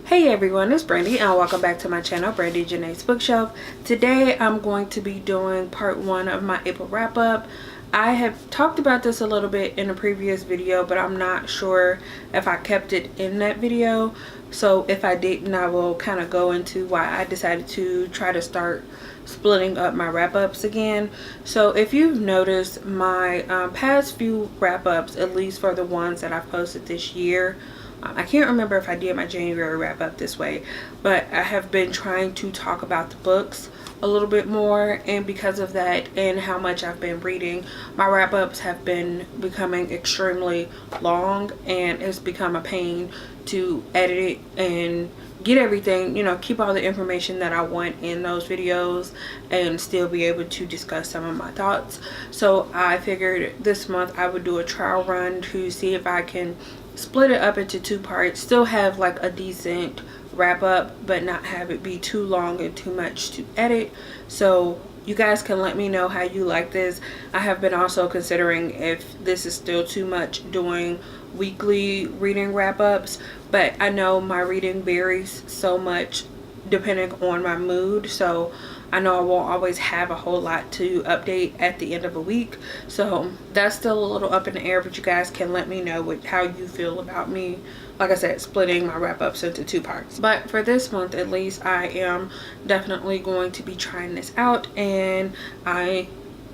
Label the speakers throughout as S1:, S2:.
S1: Hey everyone, it's Brandy and welcome back to my channel, Brandy Janae's Bookshelf. Today I'm going to be doing part 1 of my April wrap up. I have talked about this a little bit in a previous video, but I'm not sure if I kept it in that video. So if I didn't, I will kind of go into why I decided to try to start splitting up my wrap ups again. So if you've noticed my past few wrap ups, at least for the ones that I've posted this year, I can't remember if I did my January wrap up this way, but I have been trying to talk about the books a little bit more, and because of that and how much I've been reading, my wrap ups have been becoming extremely long, and it's become a pain to edit it and get everything, you know, keep all the information that I want in those videos and still be able to discuss some of my thoughts. So I figured this month I would do a trial run to see if I can split it up into 2 parts, still have like a decent wrap up, but not have it be too long and too much to edit. So you guys can let me know how you like this. I have been also considering if this is still too much doing weekly reading wrap ups, but I know my reading varies so much depending on my mood, so I know I won't always have a whole lot to update at the end of a week. So that's still a little up in the air, but you guys can let me know how you feel about me, like I said, splitting my wrap ups into 2 parts. But for this month at least, I am definitely going to be trying this out, and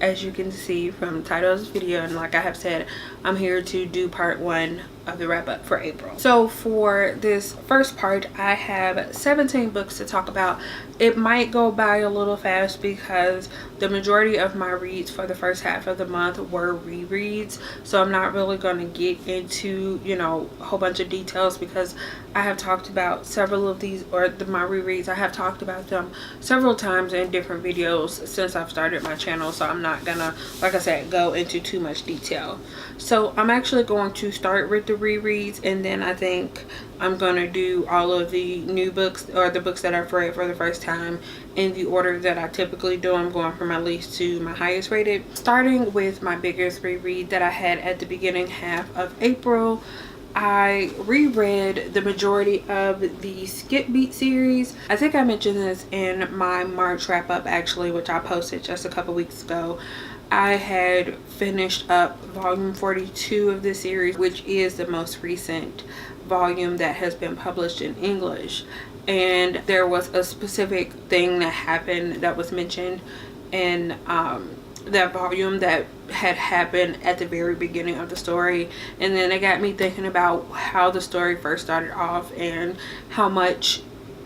S1: as you can see from the title of this video, and like I have said, I'm here to do part 1 of the wrap up for April. So for this first part, I have 17 books to talk about. It might go by a little fast because the majority of my reads for the first half of the month were rereads, so I'm not really going to get into, you know, a whole bunch of details because I have talked about several of these, or my rereads, I have talked about them several times in different videos since I've started my channel, so I'm not gonna, like I said, go into too much detail. So I'm actually going to start with the rereads, and then I think I'm gonna do all of the new books, or the books that I've read for the first time, in the order that I typically do. I'm going from my least to my highest rated, starting with my biggest reread that I had at the beginning half of April. I reread the majority of the Skip Beat series. I think I mentioned this in my March wrap up actually, which I posted just a couple weeks ago. I had finished up volume 42 of this series, which is the most recent volume that has been published in English, and there was a specific thing that happened that was mentioned in that volume that had happened at the very beginning of the story, and then it got me thinking about how the story first started off and how much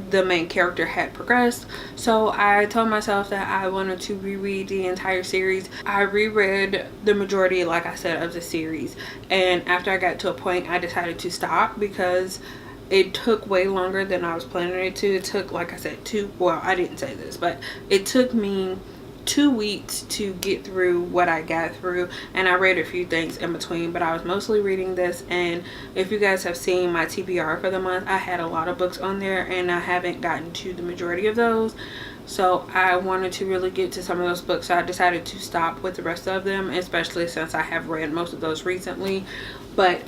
S1: the main character had progressed. So I told myself that I wanted to reread the entire series. I reread the majority, like I said, of the series, and after I got to a point, I decided to stop because it took way longer than I was planning it to. It took, like I said, well, I didn't say this, but it took me 2 weeks to get through what I got through, and I read a few things in between, but I was mostly reading this. And if you guys have seen my TBR for the month, I had a lot of books on there and I haven't gotten to the majority of those, so I wanted to really get to some of those books, so I decided to stop with the rest of them, especially since I have read most of those recently. But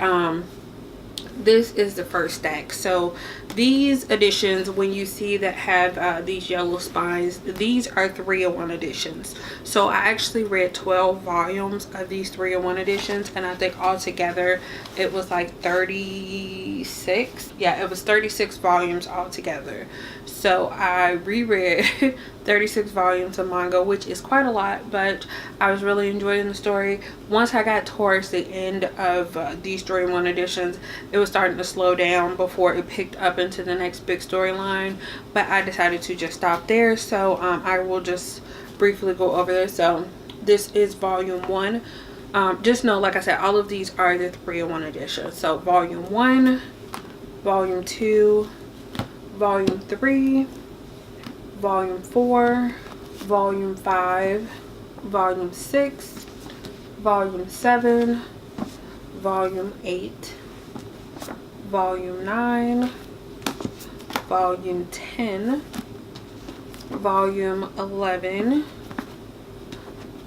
S1: this is the first stack. So these editions, when you see that have these yellow spines, these are 3-in-1 editions. So I actually read 12 volumes of these 3-in-1 editions, and I think altogether it was like 36. Yeah, it was 36 volumes altogether. So I reread 36 volumes of manga, which is quite a lot, but I was really enjoying the story. Once I got towards the end of these 3-in-1 editions, it was starting to slow down before it picked up into the next big storyline, but I decided to just stop there. So I will just briefly go over this. So this is volume 1. Just know, like I said, all of these are the 3-in-1 editions. So volume 1, volume 2, volume 3, volume 4, volume 5, volume 6, volume 7, volume 8, volume 9, volume 10, volume 11,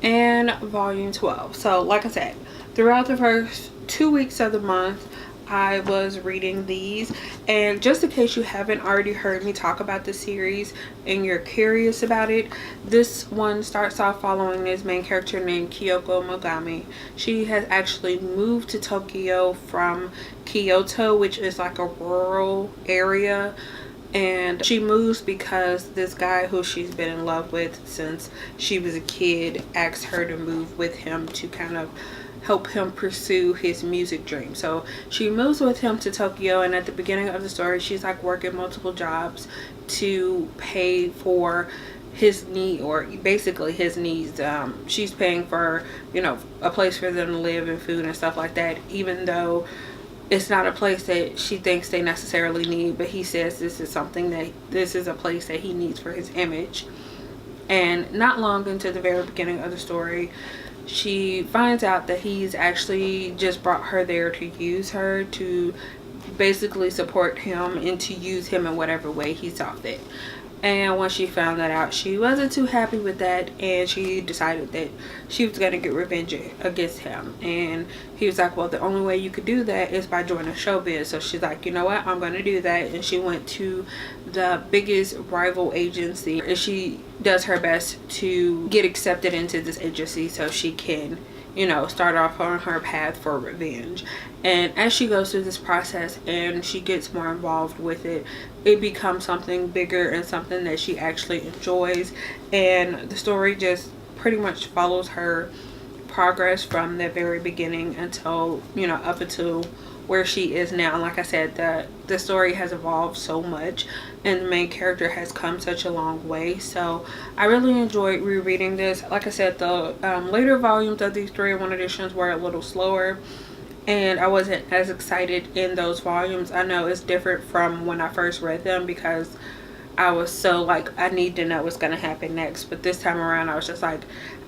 S1: and volume 12. So like I said, throughout the first 2 weeks of the month, I was reading these. And just in case you haven't already heard me talk about the series and you're curious about it, this one starts off following this main character named Kyoko Mogami. She has actually moved to Tokyo from Kyoto, which is like a rural area, and she moves because this guy who she's been in love with since she was a kid asked her to move with him to kind of help him pursue his music dream. So she moves with him to Tokyo, and at the beginning of the story she's like working multiple jobs to pay for his need, or basically his needs. She's paying for, you know, a place for them to live and food and stuff like that, even though it's not a place that she thinks they necessarily need, but he says this is a place that he needs for his image. And not long into the very beginning of the story, she finds out that he's actually just brought her there to use her, to basically support him and to use him in whatever way he saw fit. And when she found that out, she wasn't too happy with that, and she decided that she was going to get revenge against him. And he was like, well, the only way you could do that is by joining showbiz. So she's like, you know what, I'm going to do that. And she went to the biggest rival agency, and she does her best to get accepted into this agency so she can, you know, start off on her path for revenge. And as she goes through this process and she gets more involved with it, it becomes something bigger and something that she actually enjoys. And the story just pretty much follows her progress from the very beginning until, you know, up until where she is now. Like I said, the story has evolved so much and the main character has come such a long way. So I really enjoyed rereading this. Like I said, the later volumes of these 3-in-1 editions were a little slower, and I wasn't as excited in those volumes. I know it's different from when I first read them because I was so like, I need to know what's going to happen next. But this time around I was just like,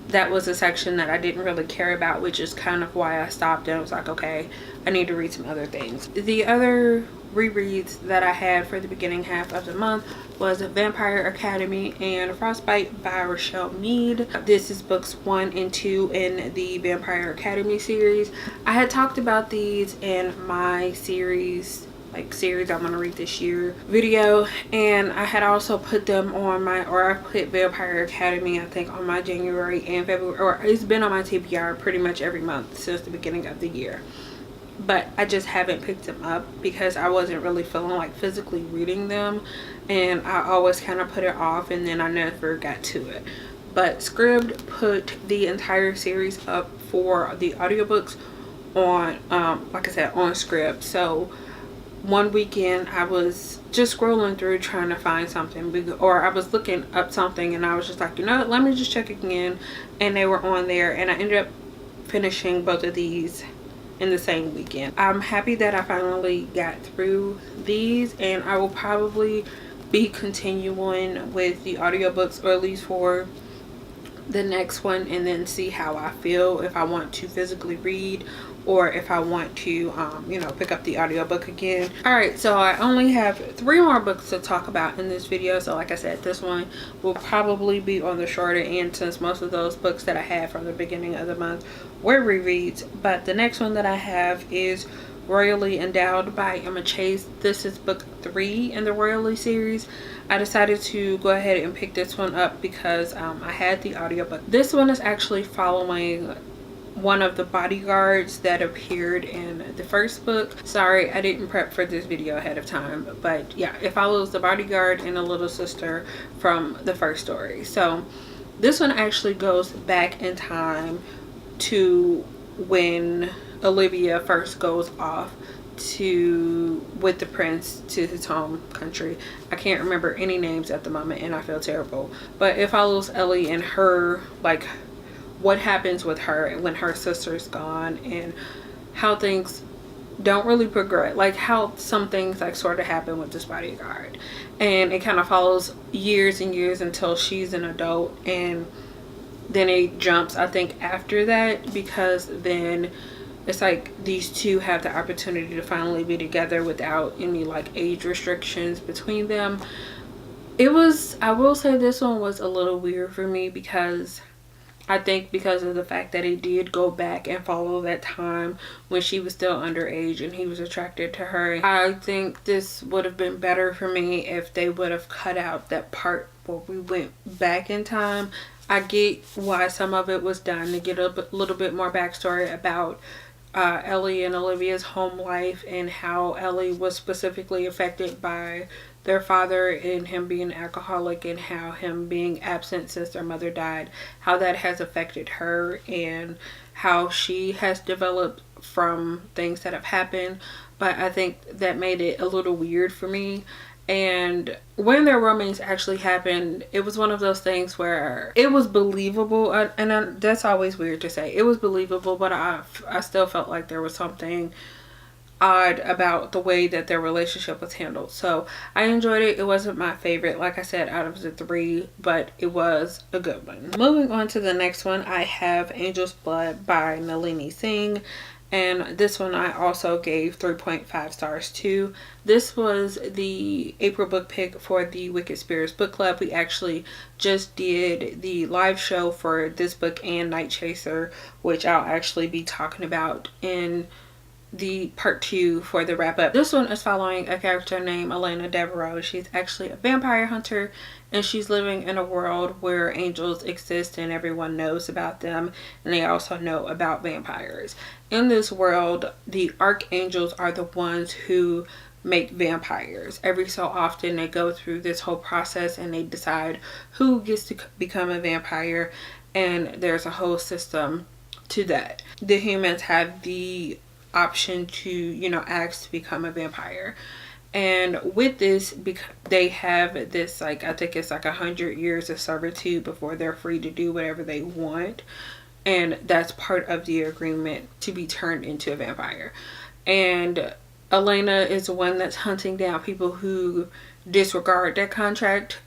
S1: that was a section that I didn't really care about, which is kind of why I stopped and was like, okay, I need to read some other things. The other rereads that I had for the beginning half of the month was Vampire Academy and Frostbite by Richelle Mead. This is books 1 and 2 in the Vampire Academy series. I had talked about these in my series I'm gonna read this year video, and I had also put them on my, or I put Vampire Academy I think on my January and February, or it's been on my TBR pretty much every month since the beginning of the year. But I just haven't picked them up because I wasn't really feeling like physically reading them, and I always kind of put it off and then I never got to it. But Scribd put the entire series up for the audiobooks on like I said, on Scribd. So one weekend I was just scrolling through trying to find something, or I was looking up something and I was just like, you know what, let me just check again, and they were on there, and I ended up finishing both of these in the same weekend. I'm happy that I finally got through these, and I will probably be continuing with the audiobooks, or at least for the next one, and then see how I feel, if I want to physically read or if I want to you know, pick up the audiobook again. Alright, so I only have 3 more books to talk about in this video. So like I said, this one will probably be on the shorter end since most of those books that I had from the beginning of the month were rereads. But the next one that I have is Royally Endowed by Emma Chase. This is book 3 in the Royally series. I decided to go ahead and pick this one up because I had the audiobook. This one is actually following one of the bodyguards that appeared in the first book. Sorry, I didn't prep for this video ahead of time, but yeah, it follows the bodyguard and a little sister from the first story. So this one actually goes back in time to when Olivia first goes off with the prince to his home country. I can't remember any names at the moment and I feel terrible, but it follows Ellie and her, like what happens with her when her sister's gone, and how things don't really progress, like how some things like sort of happen with this bodyguard. And it kind of follows years and years until she's an adult, and then it jumps I think after that, because then it's like these two have the opportunity to finally be together without any like age restrictions between them. It was, I will say this one was a little weird for me because I think because of the fact that he did go back and follow that time when she was still underage and he was attracted to her. I think this would have been better for me if they would have cut out that part where we went back in time. I get why some of it was done to get a little bit more backstory about Ellie and Olivia's home life and how Ellie was specifically affected by their father and him being an alcoholic, and how him being absent since their mother died, how that has affected her and how she has developed from things that have happened. But I think that made it a little weird for me. And when their romance actually happened, it was one of those things where it was believable, and that's always weird to say. It was believable, but I still felt like there was something odd about the way that their relationship was handled. So I enjoyed it. It wasn't my favorite, like I said, out of the 3, but it was a good one. Moving on to the next one, I have Angel's Blood by Nalini Singh. And this one I also gave 3.5 stars to. This was the April book pick for the Wicked Spirits book club. We actually just did the live show for this book and Night Chaser, which I'll actually be talking about in the part 2 for the wrap up. This one is following a character named Elena Devereaux. She's actually a vampire hunter, and she's living in a world where angels exist and everyone knows about them, and they also know about vampires. In this world, the archangels are the ones who make vampires. Every so often they go through this whole process and they decide who gets to become a vampire, and there's a whole system to that. The humans have the option to, you know, ask to become a vampire. And with this, they have this, like, I think it's like 100 years of servitude before they're free to do whatever they want. And that's part of the agreement to be turned into a vampire. And Elena is the one that's hunting down people who disregard that contract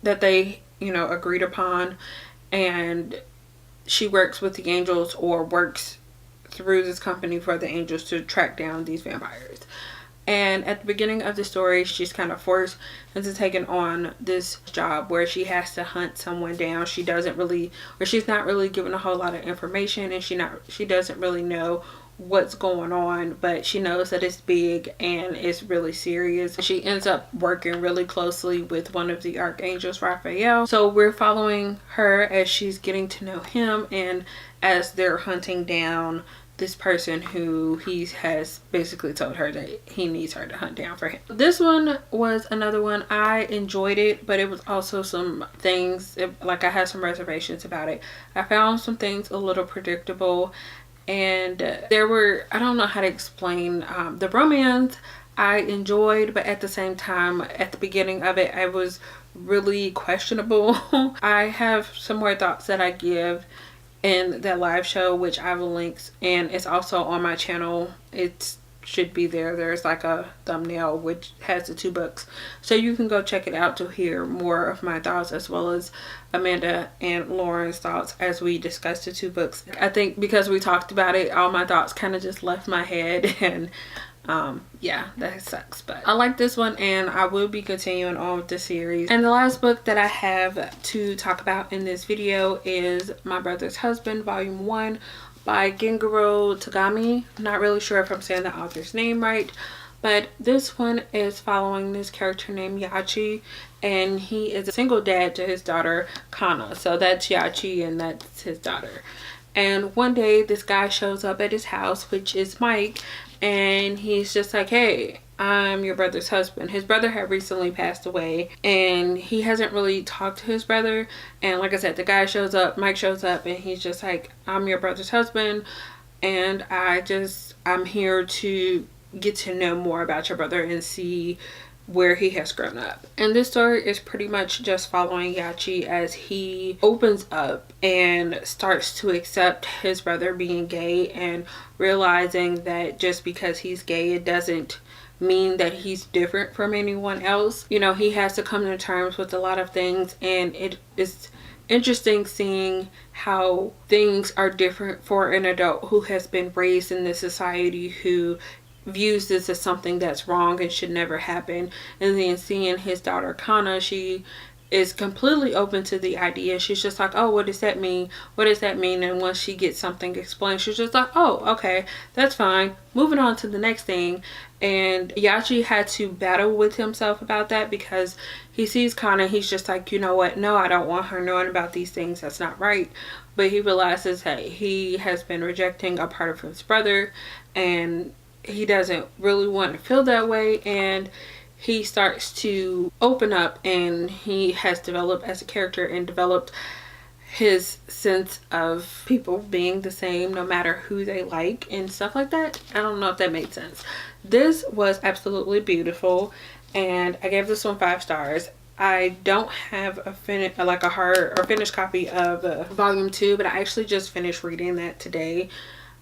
S1: that they, you know, agreed upon. And she works with the angels, or works through this company for the angels, to track down these vampires. And at the beginning of the story, she's kind of forced into taking on this job where she has to hunt someone down. She doesn't really, or she's not really given a whole lot of information, and she doesn't really know what's going on, but she knows that it's big and it's really serious. She ends up working really closely with one of the archangels, Raphael. So we're following her as she's getting to know him, and as they're hunting down this person who he has basically told her that he needs her to hunt down for him. This one was another one. I enjoyed it, but it was also some things, like, I had some reservations about it. I found some things a little predictable, and there were, I don't know how to explain, the romance I enjoyed, but at the same time, at the beginning of it, I was really questionable. I have some more thoughts that I give in that live show, which I will link, and it's also on my channel. It should be there. There's like a thumbnail which has the 2 books, so you can go check it out to hear more of my thoughts, as well as Amanda and Lauren's thoughts as we discussed the 2 books. I think because we talked about it, all my thoughts kind of just left my head, and yeah, that sucks. But I like this one, and I will be continuing on with the series. And the last book that I have to talk about in this video is My Brother's Husband, Volume 1 by Gengaro Tagami. I'm not really sure if I'm saying the author's name right, but this one is following this character named Yachi, and he is a single dad to his daughter Kana. So that's Yachi, and that's his daughter. And one day this guy shows up at his house, which is Mike, and he's just like, hey, I'm your brother's husband. His brother had recently passed away, and he hasn't really talked to his brother. And like I said, the guy shows up, Mike shows up, and he's just like, I'm your brother's husband, and I'm here to get to know more about your brother and see where he has grown up. And this story is pretty much just following Yachi as he opens up and starts to accept his brother being gay, and realizing that just because he's gay, it doesn't mean that he's different from anyone else. You know, he has to come to terms with a lot of things, and it is interesting seeing how things are different for an adult who has been raised in this society, who views this as something that's wrong and should never happen. And then seeing his daughter Kana, she is completely open to the idea. She's just like, oh, what does that mean? What does that mean? And once she gets something explained, she's just like, oh, okay, that's fine. Moving on to the next thing. And Yachi had to battle with himself about that, because he sees Kana, he's just like, you know what? No, I don't want her knowing about these things. That's not right. But he realizes that he has been rejecting a part of his brother, and he doesn't really want to feel that way. And he starts to open up, and he has developed as a character and developed his sense of people being the same no matter who they like and stuff like that. I don't know if that made sense. This was absolutely beautiful, and I gave this one 5 stars. I don't have a finished copy of volume 2, but I actually just finished reading that today,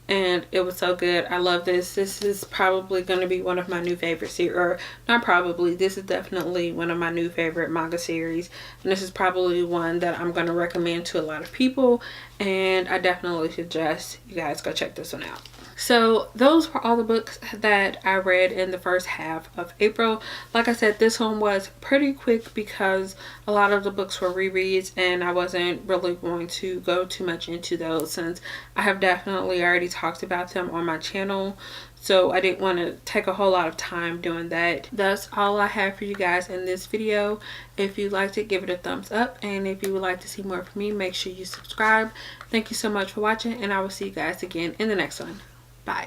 S1: and it was so good. I love this. This is probably going to be one of my new favorite series, or not probably, this is definitely one of my new favorite manga series, and this is probably one that I'm going to recommend to a lot of people, and I definitely suggest you guys go check this one out. So those were all the books that I read in the first half of April. Like I said, this one was pretty quick because a lot of the books were rereads, and I wasn't really going to go too much into those since I have definitely already talked about them on my channel. So I didn't want to take a whole lot of time doing that. That's all I have for you guys in this video. If you liked it, give it a thumbs up. And if you would like to see more from me, make sure you subscribe. Thank you so much for watching, and I will see you guys again in the next one. Bye.